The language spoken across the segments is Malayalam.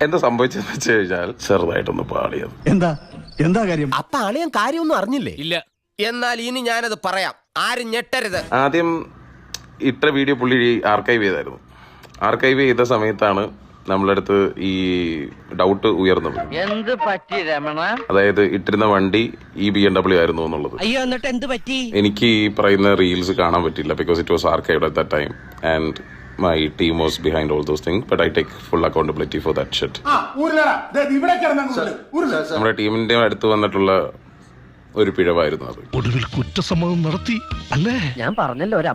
എന്താ സംഭവിച്ചെന്ന് വെച്ച് കഴിഞ്ഞാൽ ചെറുതായിട്ടൊന്ന് പാടിയത്. എന്താ കാര്യം? അപ്പൊ അളിയൻ കാര്യമൊന്നും അറിഞ്ഞില്ലേ? ഇല്ല. എന്നാൽ ഇനി ഞാനത് പറയാം, ആരും ഞെട്ടരുത്. ആദ്യം ഇട്ട വീഡിയോ പുള്ളി ആർക്കൈവ് ചെയ്തായിരുന്നു. ആർക്കൈവ് ചെയ്ത സമയത്താണ് നമ്മളടുത്ത് ഈ ഡൗട്ട് ഉയർന്നത്. എന്ത് പറ്റി രമണ? അതായത് ഇട്ടിരുന്ന വണ്ടി ഈ BMW ആയിരുന്നു എന്നുള്ളത്. അയ്യോ, എന്നിട്ട് എന്ത് പറ്റി? എനിക്ക് ഈ പറയുന്ന റീൽസ് കാണാൻ പറ്റില്ല, because it was archived at that time and my team was behind all those things, but I take full accountability for that shit. നമ്മുടെ ടീമിന്റെ അടുത്ത് വന്നിട്ടുള്ള ഒരു പിഴവായിരുന്നു അത്. ഒടുവിൽ കുറ്റസമ്മതം നടത്തി അല്ലേ? ഞാൻ പറഞ്ഞല്ലോ, ഒരു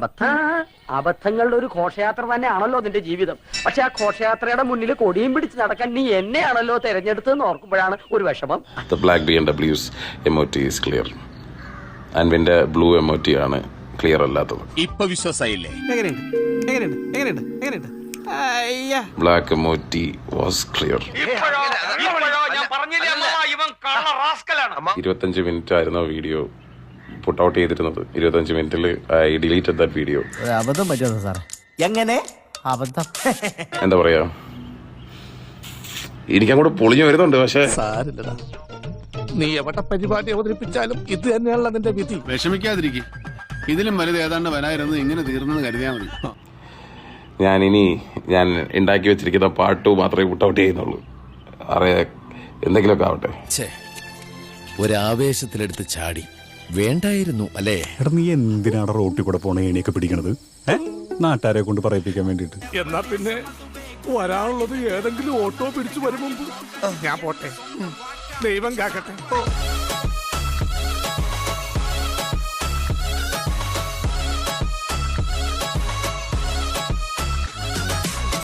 അബദ്ധങ്ങളുടെ ഒരു ഘോഷയാത്ര തന്നെയാണല്ലോ നിന്റെ ജീവിതം. പക്ഷെ ആ ഘോഷയാത്രയുടെ മുന്നിൽ കൊടിയും പിടിച്ച് നടക്കാൻ നീ എന്നെയാണല്ലോ തെരഞ്ഞെടുത്തെന്ന് ഓർക്കുമ്പോഴാണ് ഒരു വിഷമം. The black BMW's MOT is clear. അൻവിന്റെ ബ്ലൂ MOT ആണ് ക്ലിയർ അല്ലാത്തത്. ഇപ്പൊ വിശ്വാസായില്ലേ? Black MOT was clear. 25 minute ആയിരുന്നു വീഡിയോ പുട്ട് ഔട്ട് ചെയ്തിരുന്നത്. 25 മിനിറ്റിൽ ഐ ഡിലീറ്റഡ് ദാറ്റ് വീഡിയോ. അബദ്ധം പറ്റുമോ സാറേ? എങ്ങനെ അബദ്ധം? എന്താ പറയാ, എനിക്കങ്ങോട്ട് പൊളിഞ്ഞു വരുന്നുണ്ട്. പക്ഷെ നീ എവിടെ പരിപാടി അവതരിപ്പിച്ചാലും ഇത് തന്നെയാണല്ലോ നിന്റെ വിധി. വിഷമിക്കാതിരിക്കും. ഇതിലും വലുത് ഏതാണ്ട് വരായിരുന്നു, ഇങ്ങനെ തീർന്നെന്ന് കരുതിയാൽ മതി. ഞാൻ ഉണ്ടാക്കി വെച്ചിരിക്കുന്ന പാട്ട് മാത്രമേ പുട്ട് ഔട്ട് ചെയ്യുന്നുള്ളൂ. എന്തെങ്കിലുമൊക്കെ ആവട്ടെ. ഒരാവേശത്തിലെടുത്ത് ചാടി വേണ്ടായിരുന്നു അല്ലേ? എടാ, നീ എന്തിനാണ് റോട്ടിൽ കൂടെ പോണ ഏണിയൊക്കെ പിടിക്കണത്? നാട്ടുകാരെ കൊണ്ട് പറയിപ്പിക്കാൻ വേണ്ടിട്ട്. എന്നാ പിന്നെ വരാനുള്ളത് ഏതെങ്കിലും ഓട്ടോ പിടിച്ചു വരുമ്പോ ഞാൻ പോട്ടെ. ദൈവം കാക്കട്ടെ.